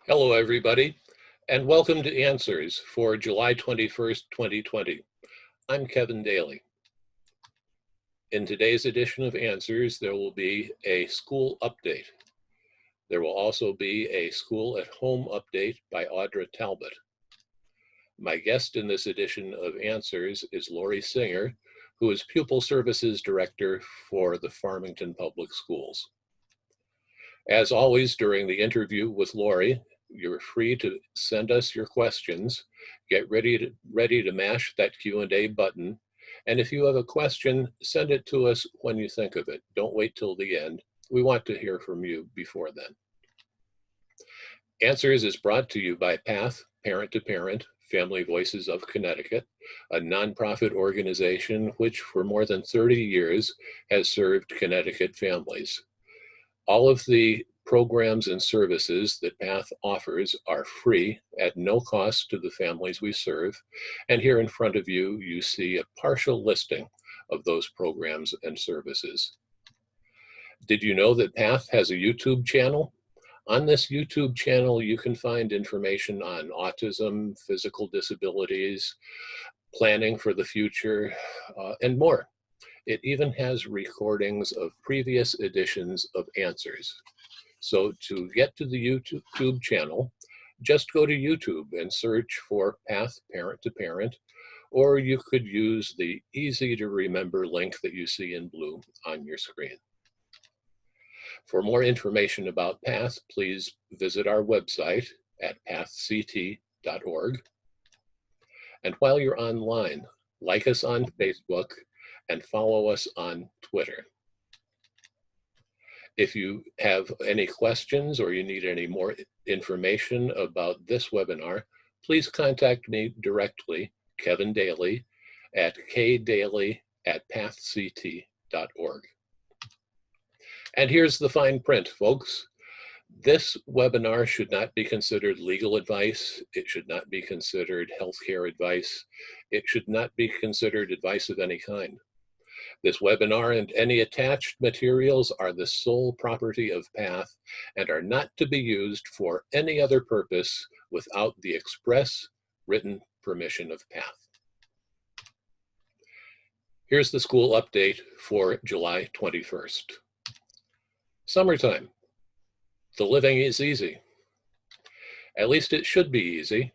Hello, everybody, and welcome to Answers for July 21st, 2020. I'm Kevin Daly. In today's edition of Answers, there will be a school update. There will also be a school at home update by Audra Talbot. My guest in this edition of Answers is Laurie Singer, who is Pupil Services Director for the Farmington Public Schools. As always, during the interview with Laurie, you're free to send us your questions. Get ready to mash that Q&A button. And if you have a question, send it to us when you think of it. Don't wait till the end. We want to hear from you before then. Answers is brought to you by PATH, Parent to Parent, Family Voices of Connecticut, a nonprofit organization which for more than 30 years has served Connecticut families. All of the programs and services that PATH offers are free at no cost to the families we serve. And here in front of you, you see a partial listing of those programs and services. Did you know that PATH has a YouTube channel? On this YouTube channel, you can find information on autism, physical disabilities, planning for the future, and more. It even has recordings of previous editions of Answers. So to get to the YouTube channel, just go to YouTube and search for PATH Parent to Parent, or you could use the easy to remember link that you see in blue on your screen. For more information about PATH, please visit our website at pathct.org. And while you're online, like us on Facebook and follow us on Twitter. If you have any questions or you need any more information about this webinar, please contact me directly, Kevin Daly, at kdaly@pathct.org. And here's the fine print, folks. This webinar should not be considered legal advice. It should not be considered healthcare advice. It should not be considered advice of any kind. This webinar and any attached materials are the sole property of PATH and are not to be used for any other purpose without the express written permission of PATH. Here's the school update for July 21st. Summertime. The living is easy. At least it should be easy.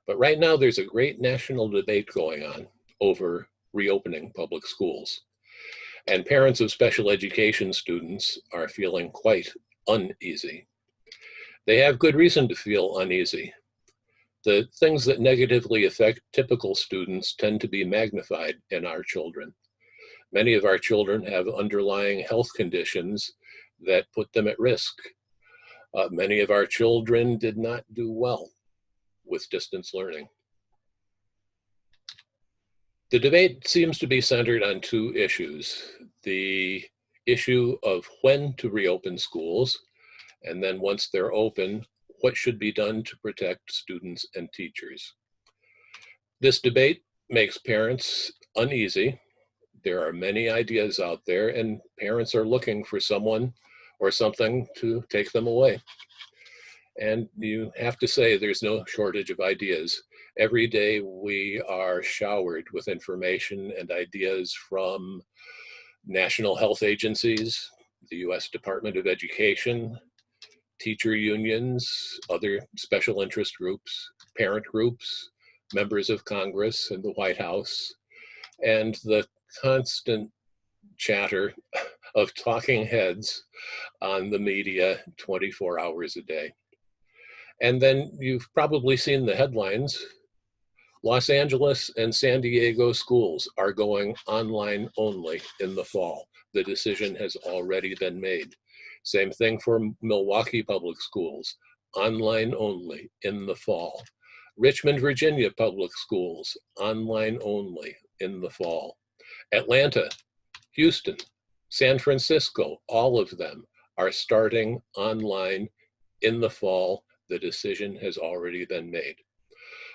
But right now there's a great national debate going on over reopening public schools. And parents of special education students are feeling quite uneasy. They have good reason to feel uneasy. The things that negatively affect typical students tend to be magnified in our children. Many of our children have underlying health conditions that put them at risk. Many of our children did not do well with distance learning. The debate seems to be centered on two issues: the issue of when to reopen schools, and then once they're open, what should be done to protect students and teachers. This debate makes parents uneasy. There are many ideas out there, and parents are looking for someone or something to take them away. And you have to say there's no shortage of ideas. Every day we are showered with information and ideas from national health agencies, the US Department of Education, teacher unions, other special interest groups, parent groups, members of Congress and the White House, and the constant chatter of talking heads on the media 24 hours a day. And then you've probably seen the headlines. Los Angeles and San Diego schools are going online only in the fall. The decision has already been made. Same thing for Milwaukee Public Schools, online only in the fall. Richmond, Virginia Public Schools, online only in the fall. Atlanta, Houston, San Francisco, all of them are starting online in the fall. The decision has already been made.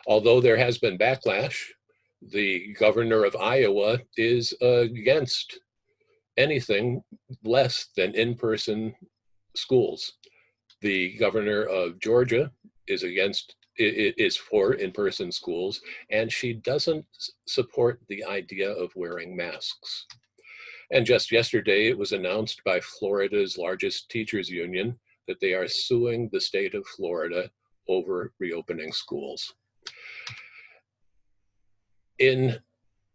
Although there has been backlash, the governor of Iowa is against anything less than in-person schools. The governor of Georgia is for in-person schools, and she doesn't support the idea of wearing masks. And just yesterday, it was announced by Florida's largest teachers union that they are suing the state of Florida over reopening schools. In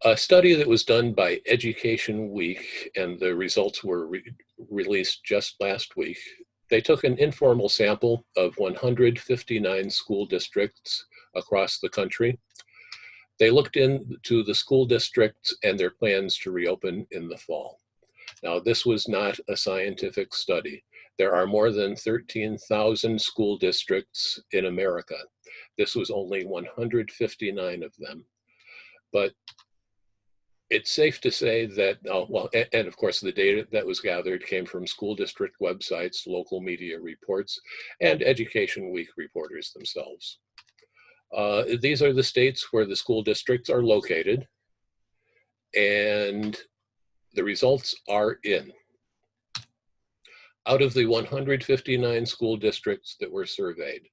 a study that was done by Education Week, and the results were released just last week, they took an informal sample of 159 school districts across the country. They looked into the school districts and their plans to reopen in the fall. Now, this was not a scientific study. There are more than 13,000 school districts in America. This was only 159 of them. But it's safe to say that, and of course the data that was gathered came from school district websites, local media reports, and Education Week reporters themselves. These are the states where the school districts are located, and the results are in. Out of the 159 school districts that were surveyed,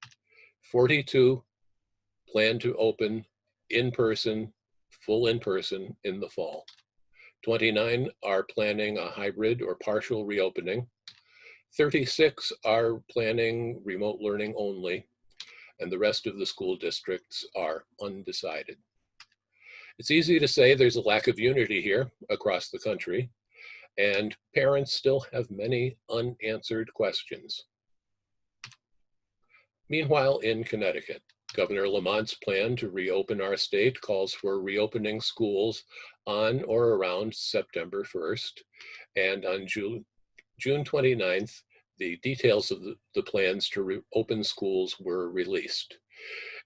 42 plan to open in-person, full in-person in the fall. 29 are planning a hybrid or partial reopening. 36 are planning remote learning only, and the rest of the school districts are undecided. It's easy to say there's a lack of unity here across the country, and parents still have many unanswered questions. Meanwhile, in Connecticut, Governor Lamont's plan to reopen our state calls for reopening schools on or around September 1st, and on June 29th, the details of the plans to reopen schools were released.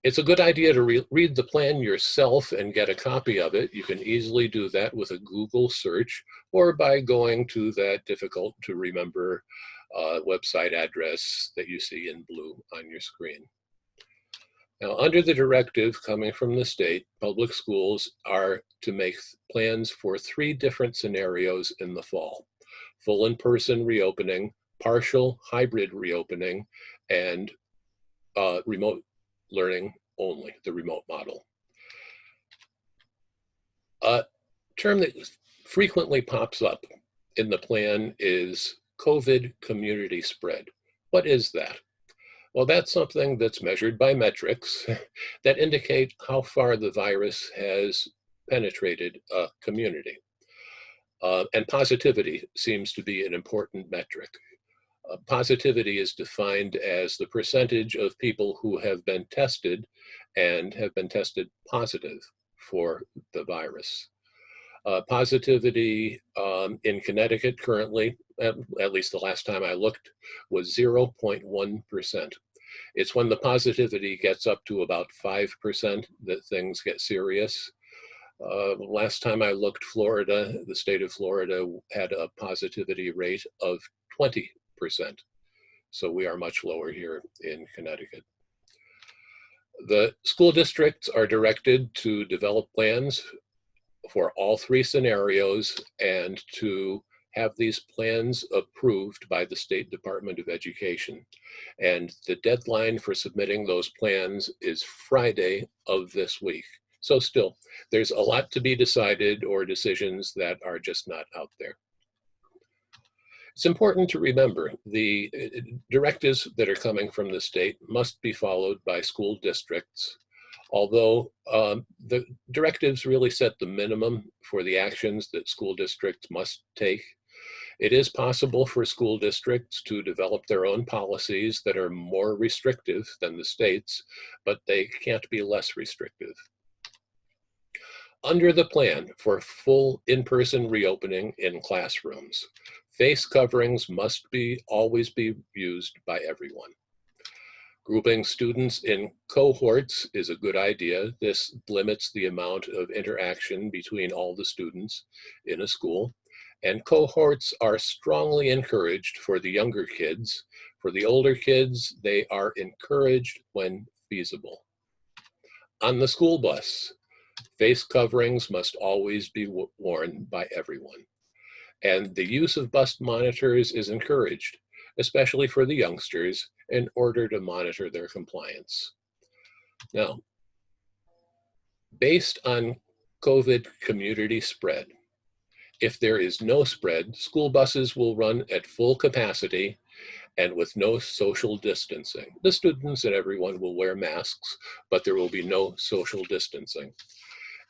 It's a good idea to read the plan yourself and get a copy of it. You can easily do that with a Google search or by going to that difficult to remember website address that you see in blue on your screen. Now, under the directive coming from the state, public schools are to make plans for 3 different scenarios in the fall: full in-person reopening, partial hybrid reopening, and remote learning only, the remote model. A term that frequently pops up in the plan is COVID community spread. What is that? Well, that's something that's measured by metrics that indicate how far the virus has penetrated a community. And positivity seems to be an important metric. Positivity is defined as the percentage of people who have been tested and have been tested positive for the virus. Positivity in Connecticut currently, at least the last time I looked, was 0.1%. It's when the positivity gets up to about 5% that things get serious. Last time I looked, Florida, the state of Florida, had a positivity rate of 20%. So we are much lower here in Connecticut. The school districts are directed to develop plans for all 3 scenarios and to have these plans approved by the State Department of Education. And the deadline for submitting those plans is Friday of this week. So still, there's a lot to be decided or decisions that are just not out there. It's important to remember the directives that are coming from the state must be followed by school districts, although the directives really set the minimum for the actions that school districts must take. It is possible for school districts to develop their own policies that are more restrictive than the state's, but they can't be less restrictive. Under the plan for full in-person reopening in classrooms, face coverings must always be used by everyone. Grouping students in cohorts is a good idea. This limits the amount of interaction between all the students in a school. And cohorts are strongly encouraged for the younger kids. For the older kids, they are encouraged when feasible. On the school bus, face coverings must always be worn by everyone. And the use of bus monitors is encouraged, especially for the youngsters, in order to monitor their compliance. Now, based on COVID community spread, if there is no spread, school buses will run at full capacity and with no social distancing. The students and everyone will wear masks, but there will be no social distancing.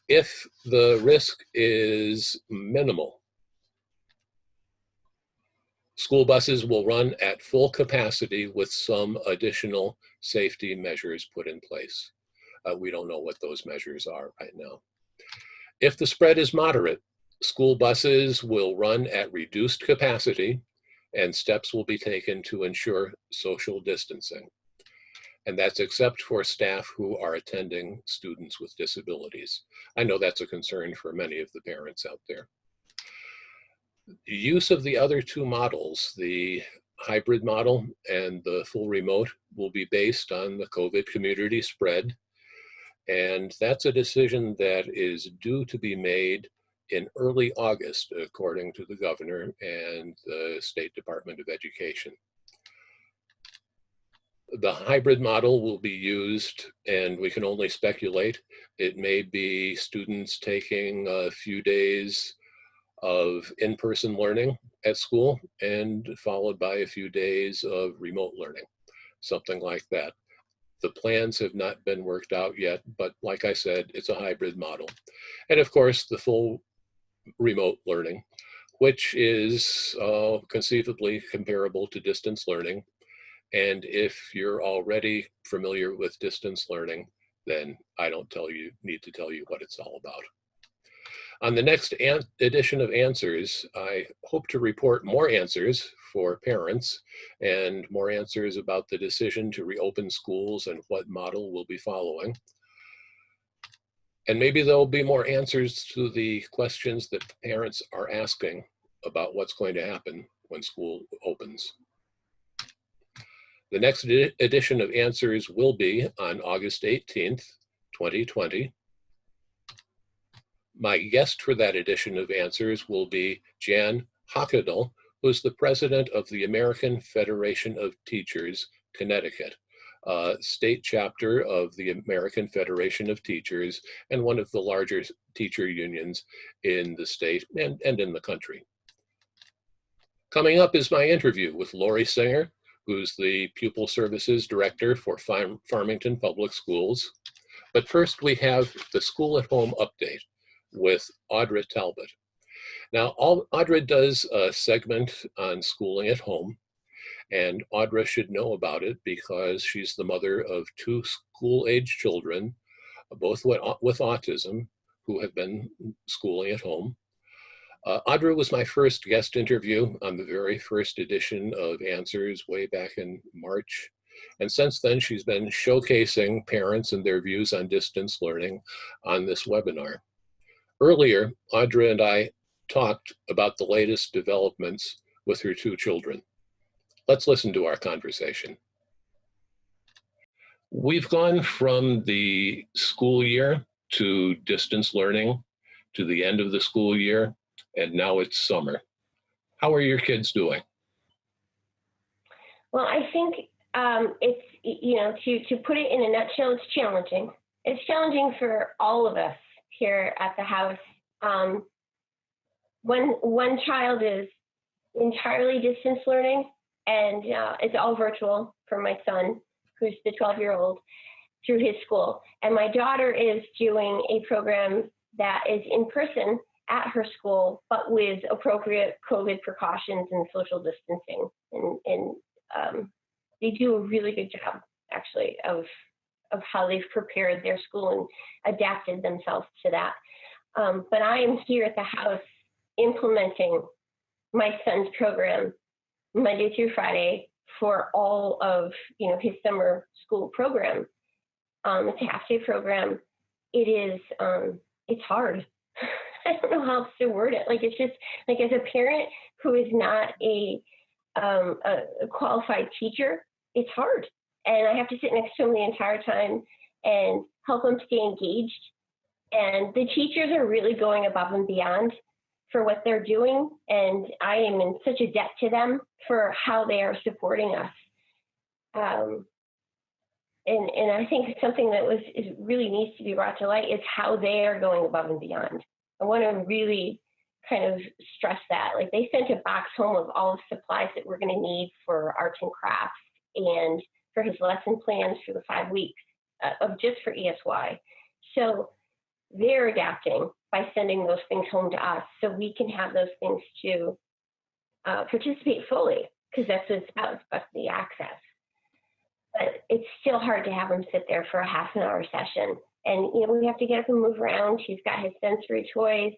If the risk is minimal, school buses will run at full capacity with some additional safety measures put in place. We don't know what those measures are right now. If the spread is moderate, school buses will run at reduced capacity and steps will be taken to ensure social distancing. And that's except for staff who are attending students with disabilities. I know that's a concern for many of the parents out there. The use of the other two models, the hybrid model and the full remote, will be based on the COVID community spread. And that's a decision that is due to be made in early August, according to the governor and the State Department of Education. The hybrid model will be used, and we can only speculate. It may be students taking a few days of in-person learning at school and followed by a few days of remote learning, something like that. The plans have not been worked out yet, but like I said, it's a hybrid model. And of course, the full remote learning, which is conceivably comparable to distance learning. And if you're already familiar with distance learning, then I don't need to tell you what it's all about. On the next edition of Answers, I hope to report more answers for parents and more answers about the decision to reopen schools and what model we'll be following. And maybe there'll be more answers to the questions that parents are asking about what's going to happen when school opens. The next edition of Answers will be on August 18th, 2020. My guest for that edition of Answers will be Jan Hockadel, who's the president of the American Federation of Teachers, Connecticut, state chapter of the American Federation of Teachers and one of the larger teacher unions in the state and in the country. Coming up is my interview with Laurie Singer, who's the Pupil Services Director for Farmington Public Schools. But first we have the School at Home update with Audra Talbot. Now, Audra does a segment on schooling at home, and Audra should know about it because she's the mother of two school-age children, both with autism, who have been schooling at home. Audra was my first guest interview on the very first edition of Answers way back in March. And since then, she's been showcasing parents and their views on distance learning on this webinar. Earlier, Audra and I talked about the latest developments with her two children. Let's listen to our conversation. We've gone from the school year to distance learning to the end of the school year, and now it's summer. How are your kids doing? Well, I think it's, to put it in a nutshell, it's challenging. It's challenging for all of us here at the house. When one child is entirely distance learning and it's all virtual for my son, who's the 12-year-old, through his school. And my daughter is doing a program that is in person at her school, but with appropriate COVID precautions and social distancing. And they do a really good job, actually, of how they've prepared their school and adapted themselves to that. But I am here at the house implementing my son's program Monday through Friday for all of his summer school program. It's a half-day program. It is it's hard. I don't know how else to word it. It's just as a parent who is not a qualified teacher, it's hard. And I have to sit next to him the entire time and help him stay engaged. And the teachers are really going above and beyond for what they're doing. And I am in such a debt to them for how they are supporting us. And I think something that really needs to be brought to light is how they are going above and beyond. I want to really kind of stress that. Like, they sent a box home of all the supplies that we're going to need for arts and crafts and for his lesson plans for the 5 weeks of just for ESY. So they're adapting by sending those things home to us so we can have those things to participate fully, because that's what it's about. It's about the access. But it's still hard to have him sit there for a half an hour session. And, we have to get up and move around. He's got his sensory toys.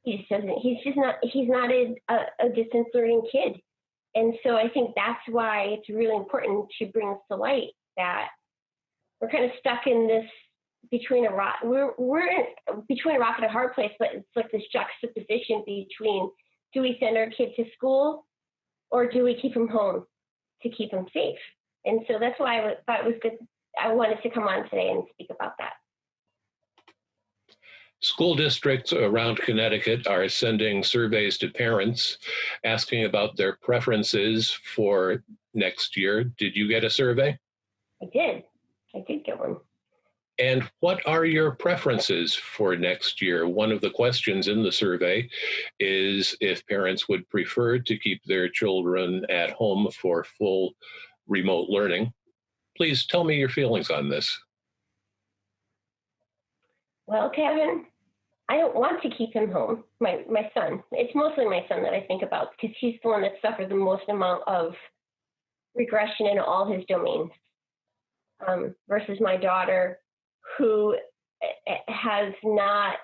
He's not a distance learning kid. And so I think that's why it's really important to bring this to light, that we're kind of stuck in this between a rock. We're between a rock and a hard place, but it's like this juxtaposition between, do we send our kid to school or do we keep him home to keep him safe? And so that's why I thought it was good. I wanted to come on today and speak about that. School districts around Connecticut are sending surveys to parents asking about their preferences for next year. Did you get a survey? I did get one. And what are your preferences for next year? One of the questions in the survey is if parents would prefer to keep their children at home for full remote learning. Please tell me your feelings on this. Well, Kevin, I don't want to keep him home, my son. It's mostly my son that I think about, because he's the one that suffered the most amount of regression in all his domains, versus my daughter, who has not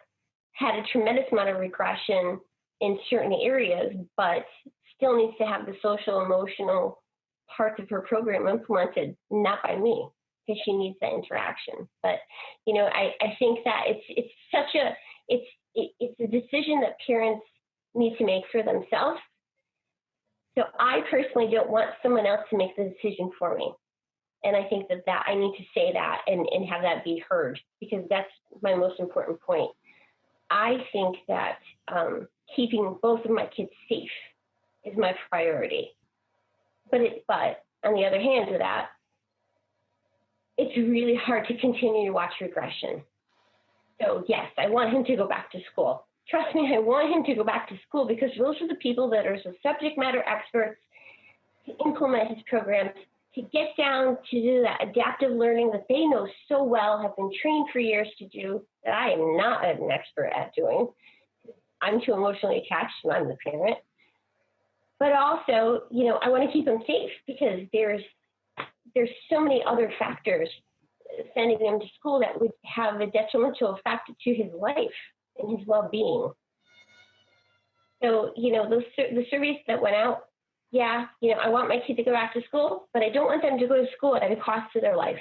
had a tremendous amount of regression in certain areas, but still needs to have the social, emotional parts of her program implemented, not by me, because she needs that interaction. But, I think that it's a decision that parents need to make for themselves. So I personally don't want someone else to make the decision for me. And I think that I need to say that and have that be heard, because that's my most important point. I think that keeping both of my kids safe is my priority. But on the other hand of that, it's really hard to continue to watch regression. So yes, I want him to go back to school. Trust me, I want him to go back to school, because those are the people that are the subject matter experts to implement his programs, to get down to do that adaptive learning that they know so well, have been trained for years to do, that I am not an expert at doing. I'm too emotionally attached and I'm the parent. But also, I want to keep him safe, because there's so many other factors sending him to school that would have a detrimental effect to his life and his well-being. So, the surveys that went out, I want my kid to go back to school, but I don't want them to go to school at a cost to their life.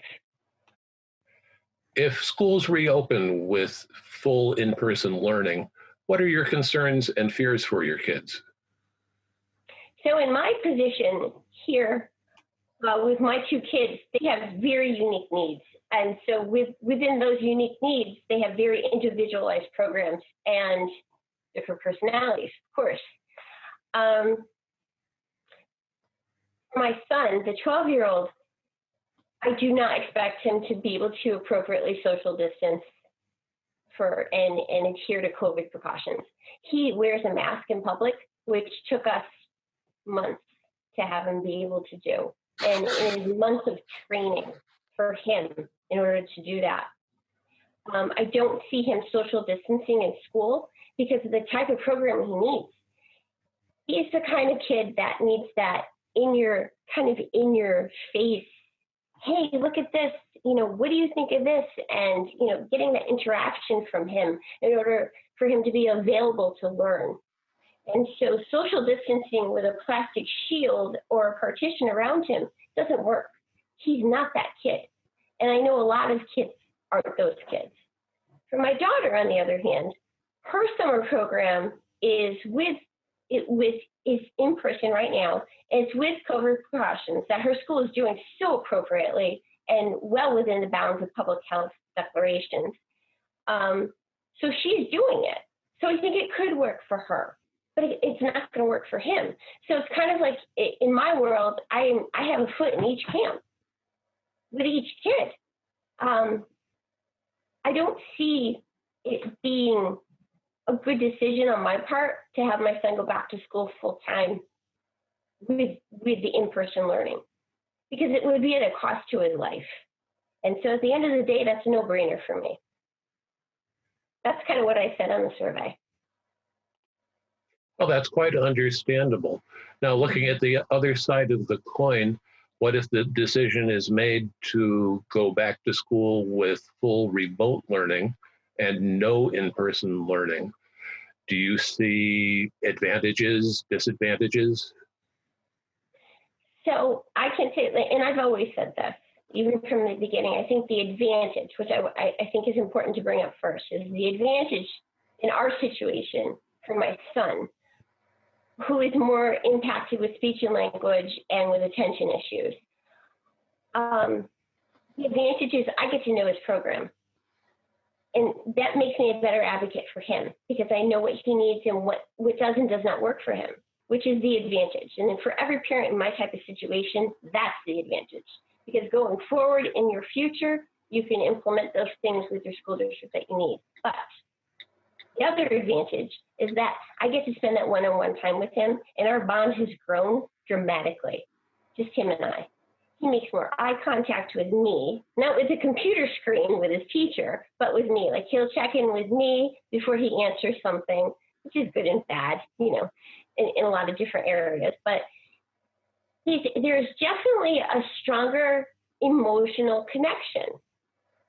If schools reopen with full in-person learning, what are your concerns and fears for your kids? So in my position here, with my 2 kids, they have very unique needs. And so within those unique needs, they have very individualized programs and different personalities, of course. My son, the 12-year-old, I do not expect him to be able to appropriately social distance and adhere to COVID precautions. He wears a mask in public, which took us months to have him be able to do. And it is months of training for him in order to do that. I don't see him social distancing in school because of the type of program he needs. He's the kind of kid that needs that in your face, hey, look at this, what do you think of this? And, getting that interaction from him in order for him to be available to learn. And so social distancing with a plastic shield or a partition around him doesn't work. He's not that kid. And I know a lot of kids aren't those kids. For my daughter, on the other hand, her summer program is is in person right now. It's with COVID precautions that her school is doing so appropriately and well within the bounds of public health declarations. So she's doing it. So I think it could work for her. but it's not going to work for him. So it's kind of like, in my world, I have a foot in each camp with each kid. I don't see it being a good decision on my part to have my son go back to school full time with the in-person learning, because it would be at a cost to his life. And so at the end of the day, that's a no-brainer for me. That's kind of what I said on the survey. Well, that's quite understandable. Now, looking at the other side of the coin, what if the decision is made to go back to school with full remote learning and no in-person learning? Do you see advantages, disadvantages? So I can say, and I've always said this, even from the beginning, I think the advantage, which I think is important to bring up first, is the advantage in our situation for my son, who is more impacted with speech and language and with attention issues. The advantage is I get to know his program. And that makes me a better advocate for him, because I know what he needs and what does and does not work for him, which is the advantage. And then for every parent in my type of situation, that's the advantage. Because going forward in your future, you can implement those things with your school district that you need. But the other advantage is that I get to spend that one-on-one time with him, and our bond has grown dramatically, just him and I. He makes more eye contact with me, not with the computer screen with his teacher, but with me. Like, he'll check in with me before he answers something, which is good and bad, you know, in a lot of different areas. But there's definitely a stronger emotional connection,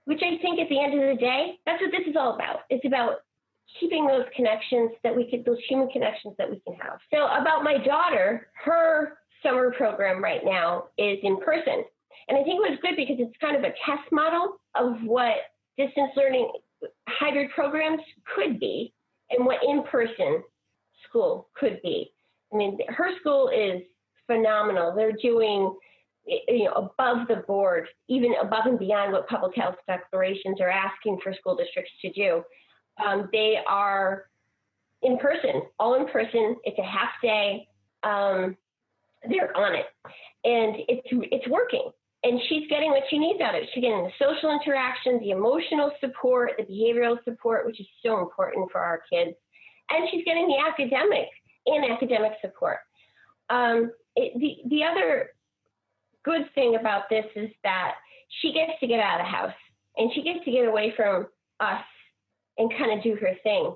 which I think at the end of the day, that's what this is all about. It's about keeping those connections those human connections that we can have. So about my daughter, her summer program right now is in person. And I think it was good because it's kind of a test model of what distance learning hybrid programs could be and what in-person school could be. I mean, her school is phenomenal. They're doing, you know, above the board, even above and beyond what public health declarations are asking for school districts to do. They are in person, all in person. It's a half day. They're on it, and it's working. And she's getting what she needs out of it. She's getting the social interaction, the emotional support, the behavioral support, which is so important for our kids. And she's getting the academic support. The other good thing about this is that she gets to get out of the house, and she gets to get away from us and kind of do her thing.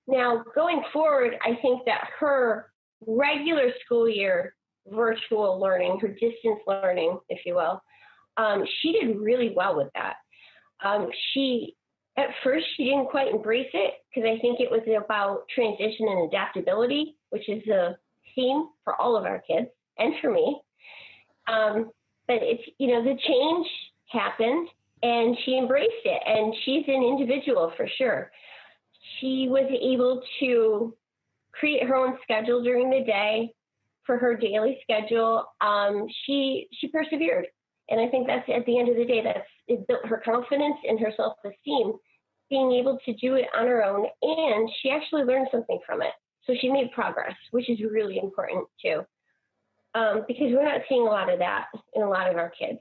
Now, going forward, I think that her regular school year virtual learning, her distance learning, if you will, she did really well with that. At first, she didn't quite embrace it, because I think it was about transition and adaptability, which is a theme for all of our kids and for me. But it's, you know, the change happened and she embraced it, and she's an individual for sure. She was able to create her own schedule during the day for her daily schedule. She persevered. And I think that's, at the end of the day, it built her confidence and her self-esteem, being able to do it on her own. And she actually learned something from it. So she made progress, which is really important too. Because we're not seeing a lot of that in a lot of our kids.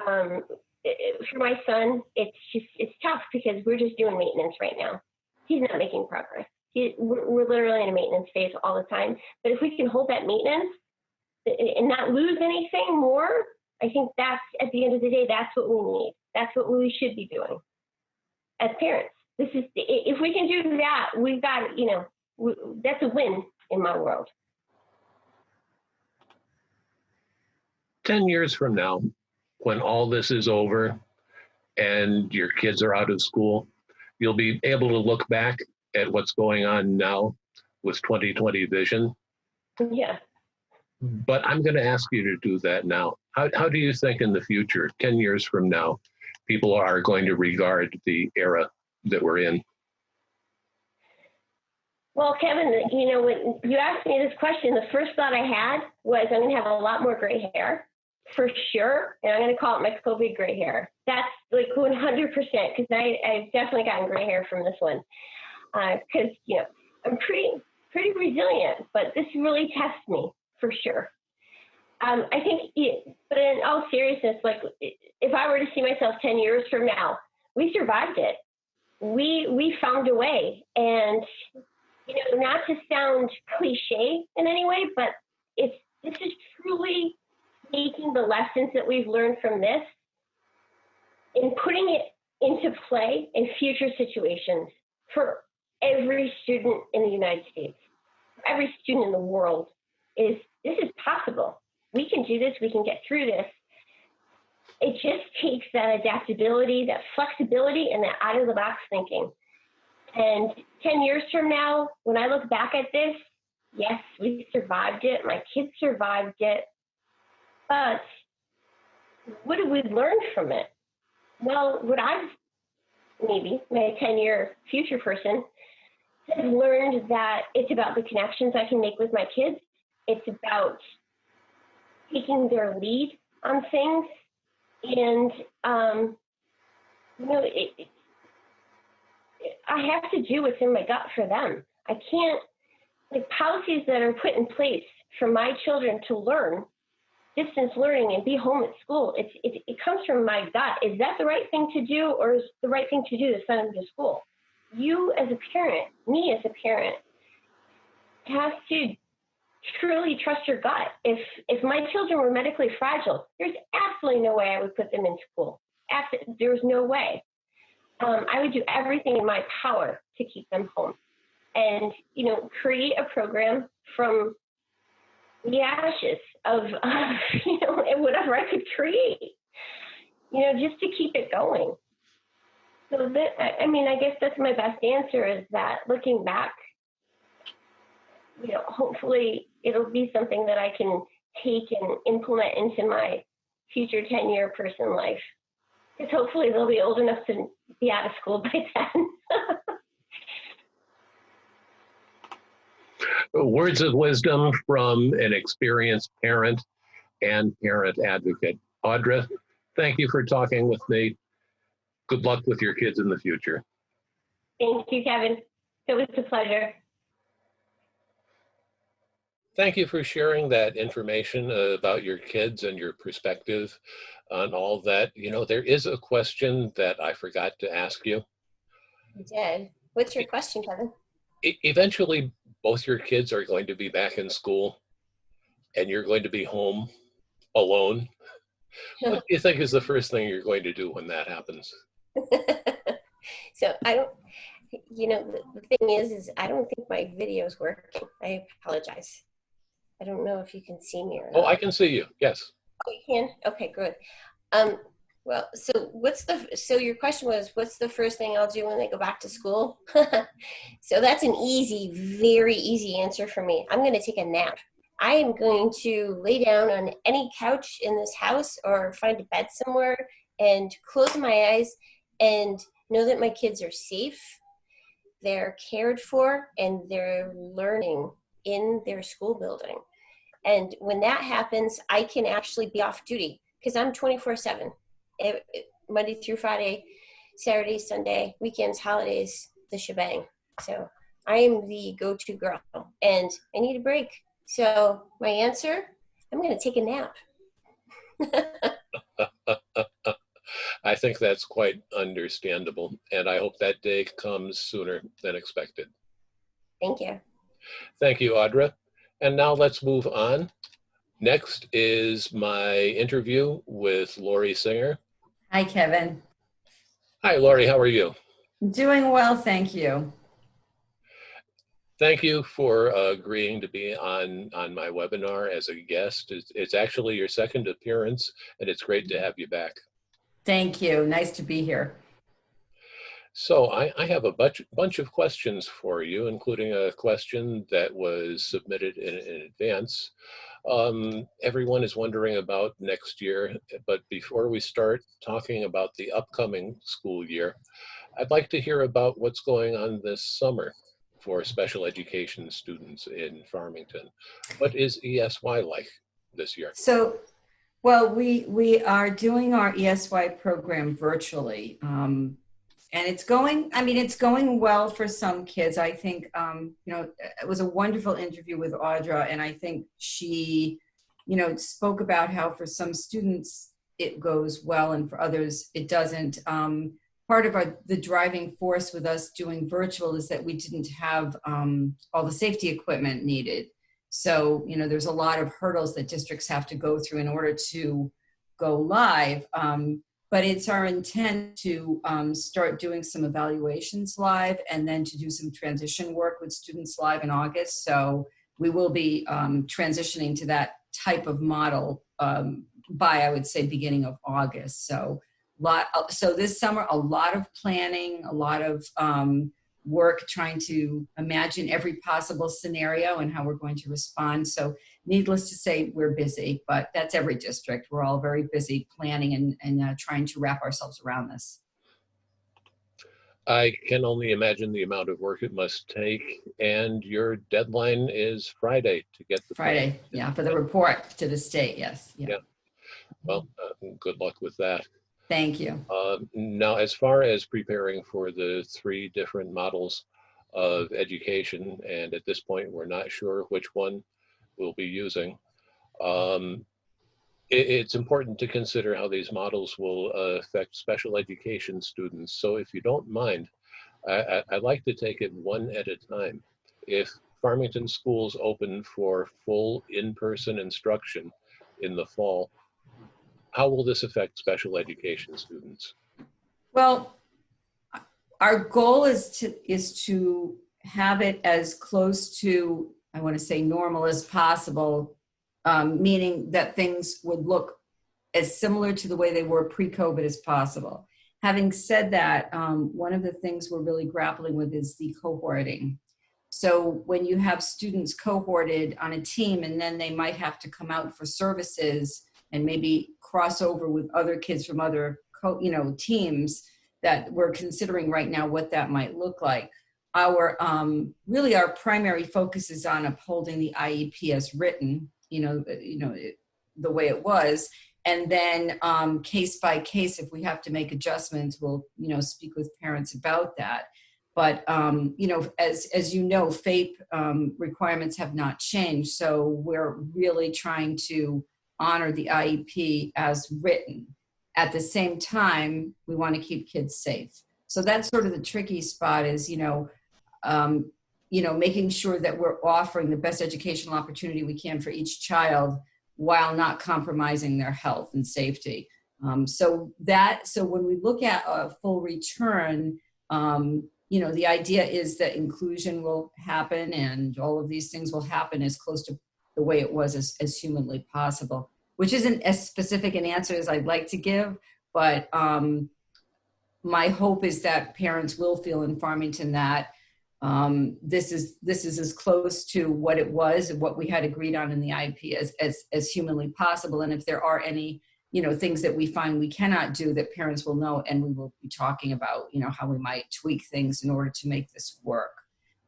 For my son, it's tough because we're just doing maintenance right now. He's not making progress. We're literally in a maintenance phase all the time. But if we can hold that maintenance and not lose anything more, I think that's, at the end of the day, that's what we need. That's what we should be doing as parents. If we can do that, we've got, you know, that's a win in my world. 10 years from now, when all this is over and your kids are out of school, you'll be able to look back at what's going on now with 2020 vision. Yeah. But I'm going to ask you to do that now. How do you think in the future, 10 years from now, people are going to regard the era that we're in? Well, Kevin, you know, when you asked me this question, the first thought I had was I'm going to have a lot more gray hair, for sure. And I'm going to call it my COVID gray hair. That's like 100%, because I've definitely gotten gray hair from this one. Because, you know, I'm pretty pretty resilient, but this really tests me for sure. I think, but in all seriousness, like if I were to see myself 10 years from now, we survived it. We found a way, and not to sound cliche in any way, but this is truly taking the lessons that we've learned from this and putting it into play in future situations for every student in the United States, every student in the world. This is possible. We can do this. We can get through this. It just takes that adaptability, that flexibility, and that out-of-the-box thinking. And 10 years from now, when I look back at this, yes, we survived it. My kids survived it. But what did we learn from it? Well, what I've, maybe my 10-year future person, has learned that it's about the connections I can make with my kids. It's about taking their lead on things. And, I have to do what's in my gut for them. I can't, policies that are put in place for my children to learn, distance learning and be home at school, it comes from my gut. Is that the right thing to do, or is the right thing to do to send them to school? You as a parent, me as a parent, have to truly trust your gut. If my children were medically fragile, there's absolutely no way I would put them in school. There's no way. I would do everything in my power to keep them home, and create a program from the ashes of and whatever I could create, just to keep it going. So I guess that's my best answer, is that looking back, hopefully it'll be something that I can take and implement into my future 10-year person life. Because hopefully they'll be old enough to be out of school by then. Words of wisdom from an experienced parent and parent advocate. Audra, thank you for talking with me. Good luck with your kids in the future. Thank you, Kevin. It was a pleasure. Thank you for sharing that information about your kids and your perspective on all that. There is a question that I forgot to ask you. You did. What's your question, Kevin? Eventually, both your kids are going to be back in school, and you're going to be home alone. What do you think is the first thing you're going to do when that happens? So I don't, the thing is I don't think my video is working. I apologize. I don't know if you can see me or not. Oh, I can see you. Yes. Oh, you can? Okay, good. Well, so your question was, what's the first thing I'll do when they go back to school? So that's an very easy answer for me. I'm going to take a nap. I am going to lay down on any couch in this house or find a bed somewhere and close my eyes and know that my kids are safe, they're cared for, and they're learning in their school building. And when that happens, I can actually be off duty because I'm 24/7, Monday through Friday, Saturday, Sunday, weekends, holidays, the shebang. So I am the go-to girl, and I need a break. So my answer, I'm going to take a nap. I think that's quite understandable, and I hope that day comes sooner than expected. Thank you. Thank you, Audra. And now let's move on. Next is my interview with Laurie Singer. Hi, Kevin. Hi, Laurie. How are you? Doing well, thank you. Thank you for agreeing to be on my webinar as a guest. It's actually your second appearance, and it's great to have you back. Thank you. Nice to be here. So I have a bunch of questions for you, including a question that was submitted in advance. Everyone is wondering about next year, but before we start talking about the upcoming school year, I'd like to hear about what's going on this summer for special education students in Farmington. What is ESY like this year? So, well, we are doing our ESY program virtually. And it's going, I mean, it's going well for some kids. I think, it was a wonderful interview with Audra, and I think she, spoke about how for some students it goes well and for others it doesn't. Part of the driving force with us doing virtual is that we didn't have all the safety equipment needed. So, there's a lot of hurdles that districts have to go through in order to go live. But it's our intent to start doing some evaluations live and then to do some transition work with students live in August. So we will be transitioning to that type of model by, I would say, beginning of August. So this summer, a lot of planning, a lot of work trying to imagine every possible scenario and how we're going to respond. So needless to say, we're busy, but that's every district. We're all very busy planning and trying to wrap ourselves around this. I can only imagine the amount of work it must take, and your deadline is Friday to get the Friday, yeah, for the report to the state, yes. Yeah. Well, good luck with that. Thank you. Now, as far as preparing for the 3 different models of education, and at this point, we're not sure which one we'll be using, it's important to consider how these models will affect special education students. So if you don't mind, I'd like to take it one at a time. If Farmington schools open for full in-person instruction in the fall, how will this affect special education students? Well, our goal is to have it as close to, I want to say, normal as possible, meaning that things would look as similar to the way they were pre-COVID as possible. Having said that, one of the things we're really grappling with is the cohorting. So when you have students cohorted on a team and then they might have to come out for services and maybe cross over with other kids from other teams, that we're considering right now what that might look like. Our primary focus is on upholding the IEP as written, the way it was, and then case by case, if we have to make adjustments, we'll speak with parents about that. But as you know, FAPE requirements have not changed, so we're really trying to honor the IEP as written. At the same time, we want to keep kids safe. So that's sort of the tricky spot is, making sure that we're offering the best educational opportunity we can for each child while not compromising their health and safety. So when we look at a full return, the idea is that inclusion will happen and all of these things will happen as close to the way it was as humanly possible, which isn't as specific an answer as I'd like to give, but my hope is that parents will feel in Farmington that this is as close to what it was and what we had agreed on in the IEP as humanly possible. And if there are any, things that we find we cannot do, that parents will know, and we will be talking about, how we might tweak things in order to make this work.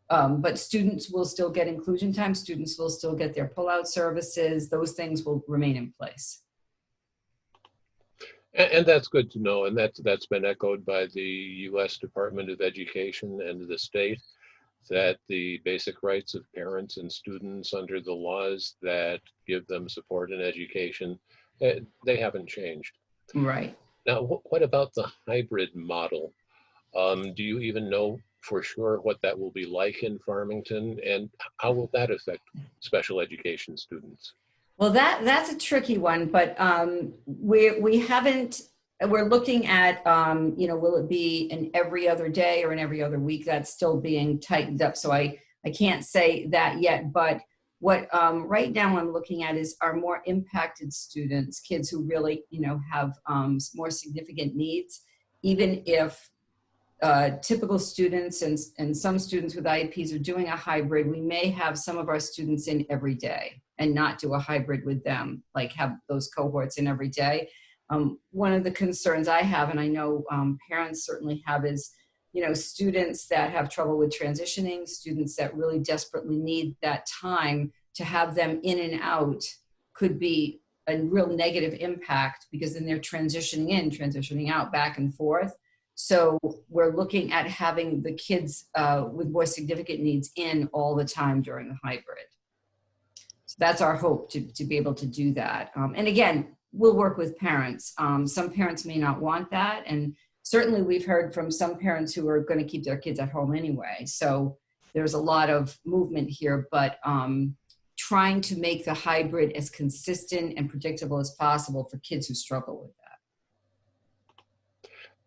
But students will still get inclusion time. Students will still get their pullout services. Those things will remain in place. And that's good to know. And that's been echoed by the U.S. Department of Education and the state, that the basic rights of parents and students under the laws that give them support in education, they haven't changed. Right. Now, what about the hybrid model? Do you even know for sure what that will be like in Farmington, and how will that affect special education students? Well, that's a tricky one, but we're looking at, will it be an every other day or an every other week? That's still being tightened up, so I can't say that yet. But what right now I'm looking at is our more impacted students, kids who really, have more significant needs, even if typical students and some students with IEPs are doing a hybrid, we may have some of our students in every day and not do a hybrid with them, like have those cohorts in every day. One of the concerns I have, and I know parents certainly have, is, students that have trouble with transitioning, students that really desperately need that time to have them in and out could be a real negative impact, because then they're transitioning in, transitioning out, back and forth. So we're looking at having the kids with more significant needs in all the time during the hybrid. So that's our hope, to be able to do that. And again, we'll work with parents. Some parents may not want that. And certainly we've heard from some parents who are going to keep their kids at home anyway. So there's a lot of movement here, but trying to make the hybrid as consistent and predictable as possible for kids who struggle with that.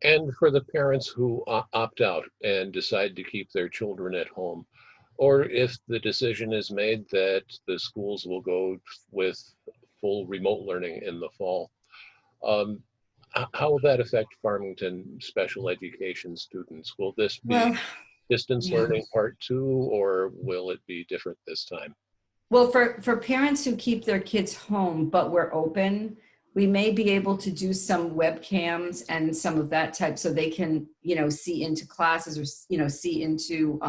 And for the parents who opt out and decide to keep their children at home, or if the decision is made that the schools will go with full remote learning in the fall, how will that affect Farmington special education students? Will this be distance learning part 2, or will it be different this time? Well, for parents who keep their kids home, but we're open, we may be able to do some webcams and some of that type, so they can, see into classes or, see into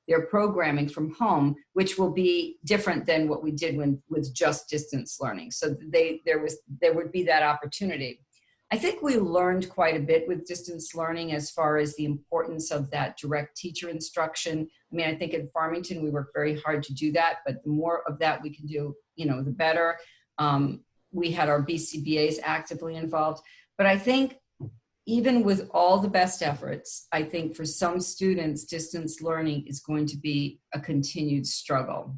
their programming from home, which will be different than what we did with just distance learning. So there would be that opportunity. I think we learned quite a bit with distance learning as far as the importance of that direct teacher instruction. I mean, I think in Farmington, we worked very hard to do that, but the more of that we can do, the better. We had our BCBAs actively involved, but I think even with all the best efforts, I think for some students, distance learning is going to be a continued struggle,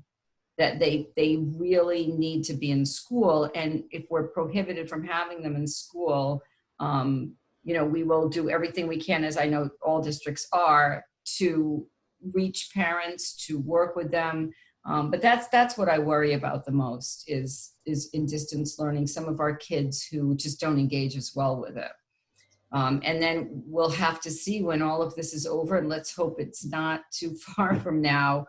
that they really need to be in school. And if we're prohibited from having them in school, we will do everything we can, as I know all districts are, to reach parents, to work with them. But that's what I worry about the most is in distance learning, some of our kids who just don't engage as well with it. And then we'll have to see when all of this is over, and let's hope it's not too far from now,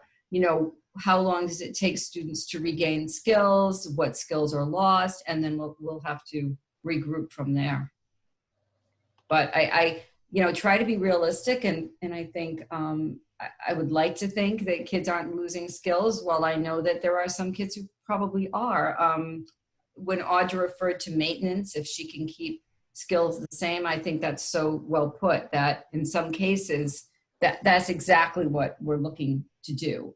how long does it take students to regain skills, what skills are lost, and then we'll have to regroup from there. But I try to be realistic, and I think I would like to think that kids aren't losing skills, while I know that there are some kids who probably are. When Audra referred to maintenance, if she can keep skills the same, I think that's so well put, that in some cases that's exactly what we're looking to do.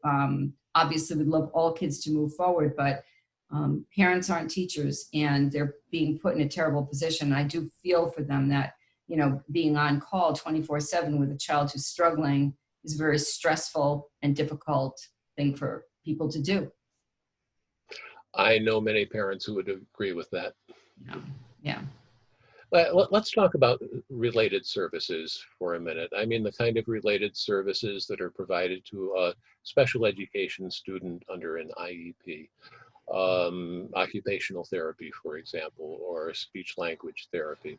Obviously, we'd love all kids to move forward, but parents aren't teachers, and they're being put in a terrible position. I do feel for them that, being on call 24/7 with a child who's struggling is a very stressful and difficult thing for people to do. I know many parents who would agree with that. Yeah. Let's talk about related services for a minute. I mean, the kind of related services that are provided to a special education student under an IEP, occupational therapy, for example, or speech language therapy.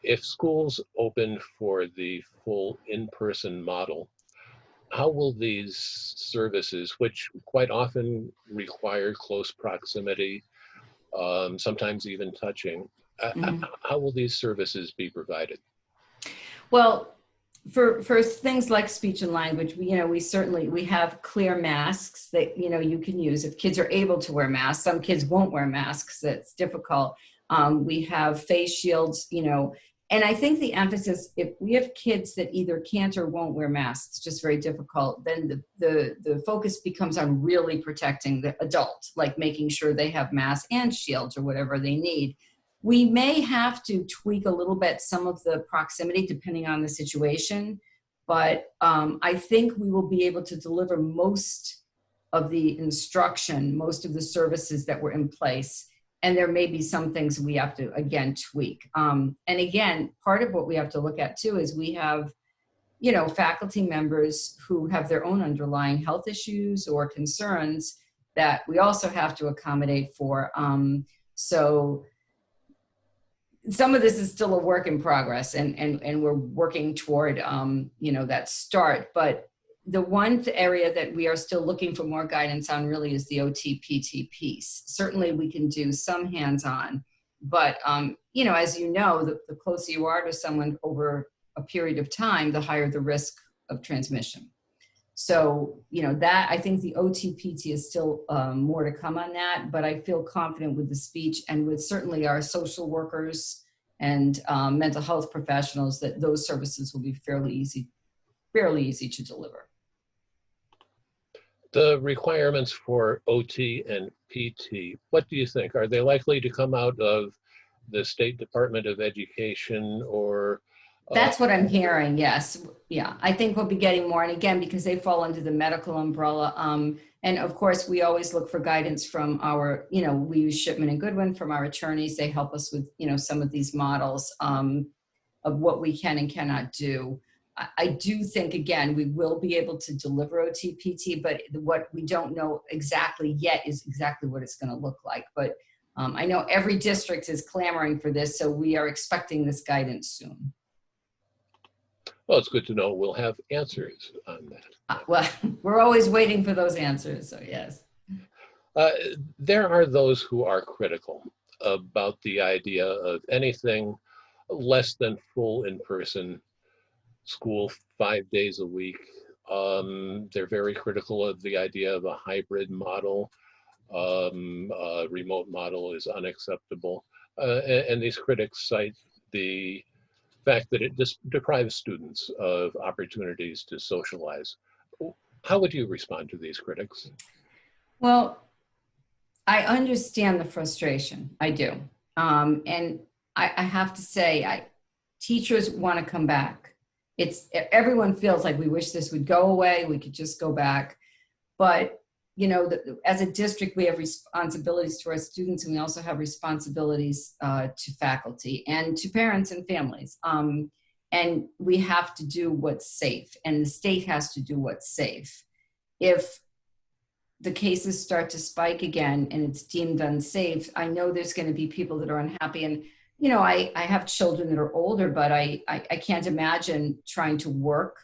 If schools open for the full in-person model, how will these services, which quite often require close proximity, sometimes even touching, how will these services be provided? Well, for things like speech and language, we have clear masks that you can use if kids are able to wear masks. Some kids won't wear masks; that's difficult. We have face shields, and I think the emphasis, if we have kids that either can't or won't wear masks, it's just very difficult, then the focus becomes on really protecting the adult, like making sure they have masks and shields or whatever they need. We may have to tweak a little bit some of the proximity depending on the situation, but I think we will be able to deliver most of the instruction, most of the services that were in place. And there may be some things we have to, again, tweak. And again, part of what we have to look at too is we have, faculty members who have their own underlying health issues or concerns that we also have to accommodate for. So some of this is still a work in progress, and we're working toward, that start. But the one area that we are still looking for more guidance on really is the OT-PT piece. Certainly we can do some hands-on, but as the closer you are to someone over a period of time, the higher the risk of transmission. So, that I think the OT-PT is still more to come on that, but I feel confident with the speech and with certainly our social workers and mental health professionals, that those services will be fairly easy to deliver. The requirements for OT and PT, what do you think? Are they likely to come out of the State Department of Education or? That's what I'm hearing, yes. Yeah, I think we'll be getting more. And again, because they fall under the medical umbrella. And of course, we always look for guidance from our, we use Shipman and Goodwin from our attorneys. They help us with, some of these models of what we can and cannot do. I do think, again, we will be able to deliver OTPT, but what we don't know exactly yet is exactly what it's going to look like. But I know every district is clamoring for this, so we are expecting this guidance soon. Well, it's good to know we'll have answers on that. Well, we're always waiting for those answers, so yes. There are those who are critical about the idea of anything less than full in-person school 5 days a week. They're very critical of the idea of a hybrid model. A remote model is unacceptable. And these critics cite the fact that it deprives students of opportunities to socialize. How would you respond to these critics? Well, I understand the frustration, I do. And I have to say, teachers want to come back. Everyone feels like we wish this would go away, we could just go back. But, as a district, we have responsibilities to our students, and we also have responsibilities to faculty and to parents and families. And we have to do what's safe, and the state has to do what's safe. If the cases start to spike again and it's deemed unsafe, I know there's going to be people that are unhappy. And, I have children that are older, but I can't imagine trying to work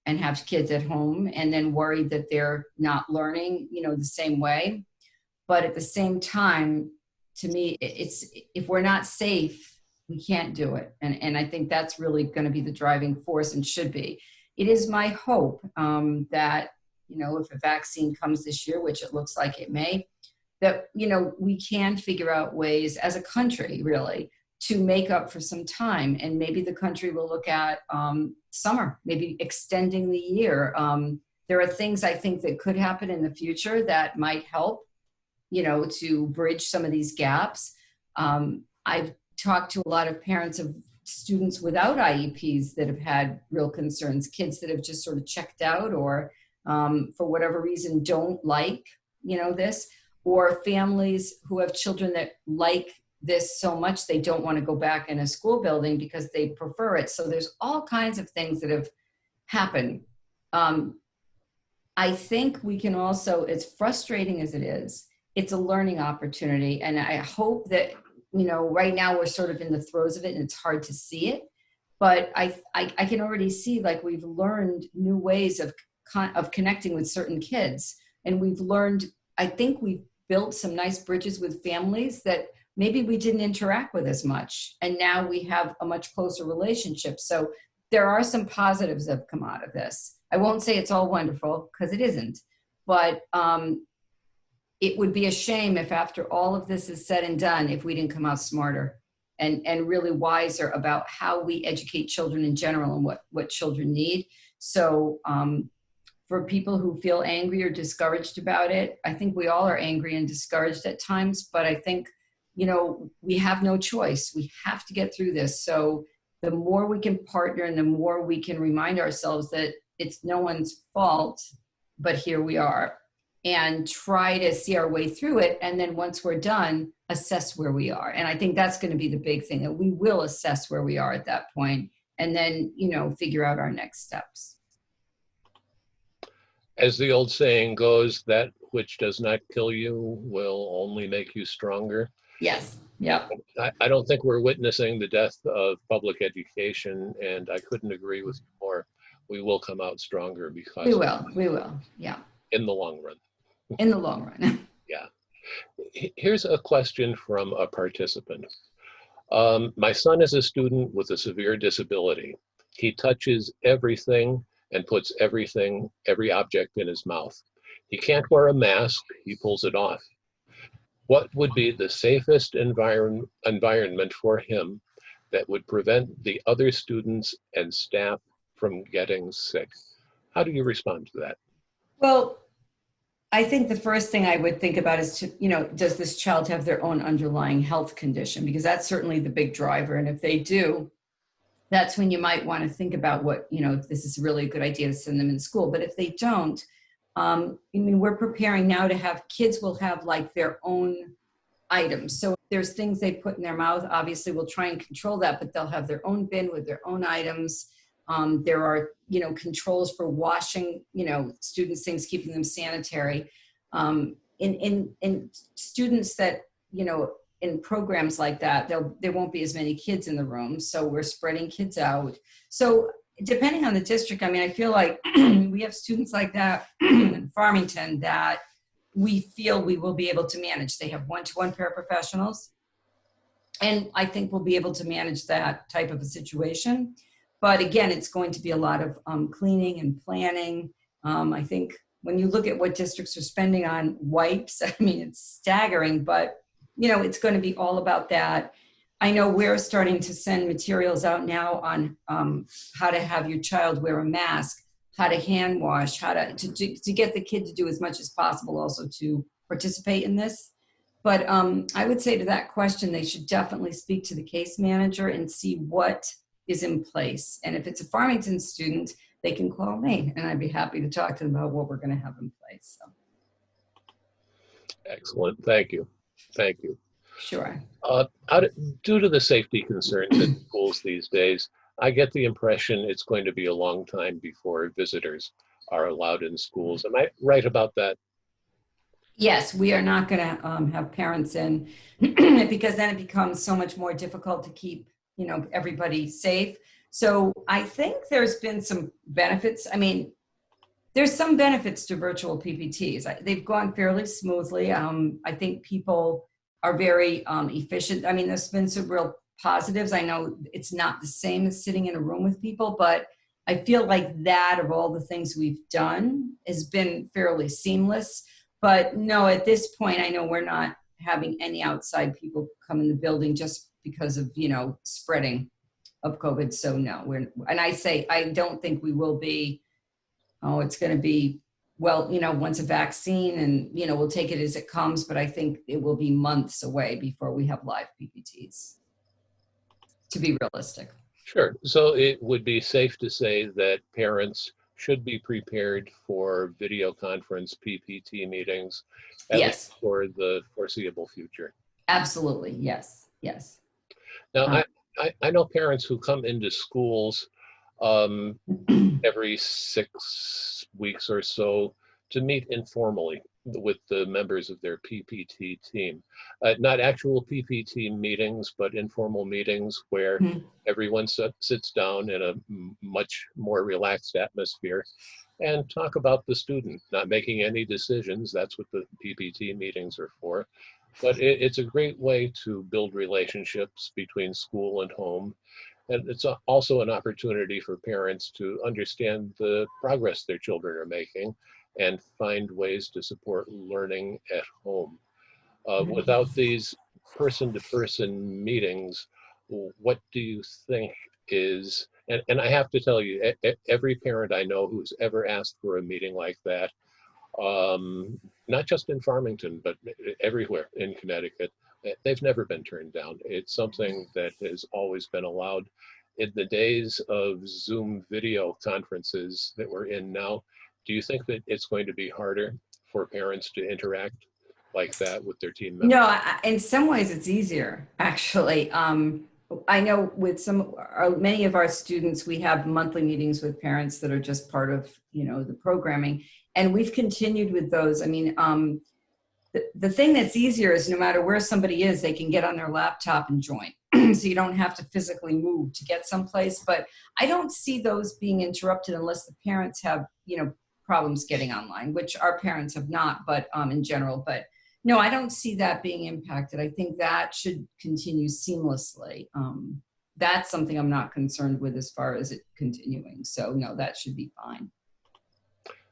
and have kids at home and then worried that they're not learning, the same way. But at the same time, to me, it's if we're not safe, we can't do it. And I think that's really going to be the driving force, and should be. It is my hope that, if a vaccine comes this year, which it looks like it may, that, we can figure out ways as a country, really, to make up for some time. And maybe the country will look at summer, maybe extending the year. There are things I think that could happen in the future that might help, to bridge some of these gaps. I've talked to a lot of parents of students without IEPs that have had real concerns, kids that have just sort of checked out or for whatever reason don't like, this, or families who have children that like this so much they don't want to go back in a school building because they prefer it. So there's all kinds of things that have happened. I think we can also, as frustrating as it is, it's a learning opportunity. And I hope that, right now we're sort of in the throes of it and it's hard to see it. But I can already see, like, we've learned new ways of connecting with certain kids. And I think we've built some nice bridges with families that maybe we didn't interact with as much. And now we have a much closer relationship. So there are some positives that have come out of this. I won't say it's all wonderful, because it isn't. But it would be a shame if, after all of this is said and done, if we didn't come out smarter and really wiser about how we educate children in general and what children need. So for people who feel angry or discouraged about it, I think we all are angry and discouraged at times, but I think, we have no choice. We have to get through this. So the more we can partner and the more we can remind ourselves that it's no one's fault, but here we are, and try to see our way through it. And then once we're done, assess where we are. And I think that's going to be the big thing, that we will assess where we are at that point, and then, figure out our next steps. As the old saying goes, that which does not kill you will only make you stronger. Yes. Yep. I don't think we're witnessing the death of public education, and I couldn't agree with you more. We will come out stronger because we will. Yeah. In the long run. In the long run. Yeah. Here's a question from a participant. My son is a student with a severe disability. He touches everything and puts every object in his mouth. He can't wear a mask, he pulls it off. What would be the safest environment for him that would prevent the other students and staff from getting sick. How do you respond to that? Well, I think the first thing I would think about is to, does this child have their own underlying health condition? Because that's certainly the big driver. And if they do, that's when you might want to think about what, if this is really a good idea to send them in school. But if they don't, we're preparing now to have kids will have like their own items. So if there's things they put in their mouth, obviously we'll try and control that, but they'll have their own bin with their own items. There are, controls for washing, students' things, keeping them sanitary. In students that, in programs like that, there won't be as many kids in the room. So we're spreading kids out. So depending on the district, I feel like we have students like that in Farmington that we feel we will be able to manage. They have one-to-one paraprofessionals. And I think we'll be able to manage that type of a situation. But again, it's going to be a lot of cleaning and planning. I think when you look at what districts are spending on wipes, it's staggering, but it's going to be all about that. I know we're starting to send materials out now on how to have your child wear a mask, how to hand wash, how to get the kid to do as much as possible also to participate in this. But I would say to that question, they should definitely speak to the case manager and see what is in place. And if it's a Farmington student, they can call me and I'd be happy to talk to them about what we're going to have in place. So. Excellent. Thank you. Thank you. Sure. Due to the safety concerns in schools these days, I get the impression it's going to be a long time before visitors are allowed in schools. Am I right about that? Yes, we are not going to have parents in because then it becomes so much more difficult to keep, everybody safe. So I think there's been some benefits. There's some benefits to virtual PPTs. They've gone fairly smoothly. I think people are very efficient. There's been some real positives. I know it's not the same as sitting in a room with people, but I feel like that of all the things we've done has been fairly seamless. But no, at this point, I know we're not having any outside people come in the building just because of, spreading of COVID. So no, I don't think we will be, it's going to be, once a vaccine and, we'll take it as it comes, but I think it will be months away before we have live PPTs, to be realistic. Sure. So it would be safe to say that parents should be prepared for video conference PPT meetings, at least for the foreseeable future. Absolutely. Yes. Yes. Now, I know parents who come into schools every 6 weeks or so to meet informally with the members of their PPT team. Not actual PPT meetings, but informal meetings where everyone sits down in a much more relaxed atmosphere and talk about the student, not making any decisions. That's what the PPT meetings are for. But it's a great way to build relationships between school and home. And it's also an opportunity for parents to understand the progress their children are making and find ways to support learning at home. Without these person-to-person meetings, what do you think is, and I have to tell you, every parent I know who's ever asked for a meeting like that, not just in Farmington, but everywhere in Connecticut, they've never been turned down. It's something that has always been allowed. In the days of Zoom video conferences that we're in now, do you think that it's going to be harder for parents to interact like that with their team members? No, in some ways it's easier, actually. I know with many of our students, we have monthly meetings with parents that are just part of, the programming. And we've continued with those. The thing that's easier is no matter where somebody is, they can get on their laptop and join. So you don't have to physically move to get someplace. But I don't see those being interrupted unless the parents have, problems getting online, which our parents have not, but in general. But no, I don't see that being impacted. I think that should continue seamlessly. That's something I'm not concerned with as far as it continuing. So no, that should be fine.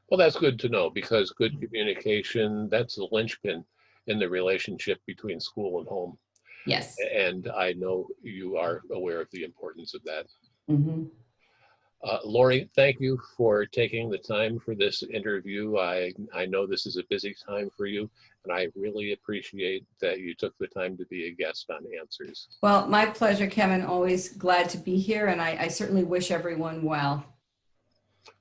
Well, that's good to know, because good communication, that's the linchpin in the relationship between school and home. Yes. And I know you are aware of the importance of that. Mm-hmm. Laurie, thank you for taking the time for this interview. I know this is a busy time for you, and I really appreciate that you took the time to be a guest on Answers. Well, my pleasure, Kevin. Always glad to be here, and I certainly wish everyone well.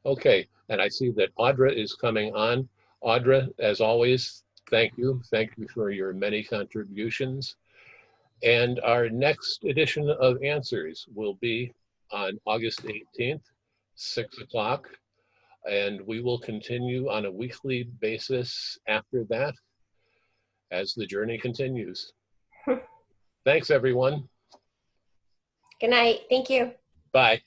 Okay, and I see that Audra is coming on. Audra, as always, thank you. Thank you for your many contributions. And our next edition of Answers will be on August 18th, 6 o'clock. And we will continue on a weekly basis after that as the journey continues. Thanks, everyone. Good night. Thank you. Bye.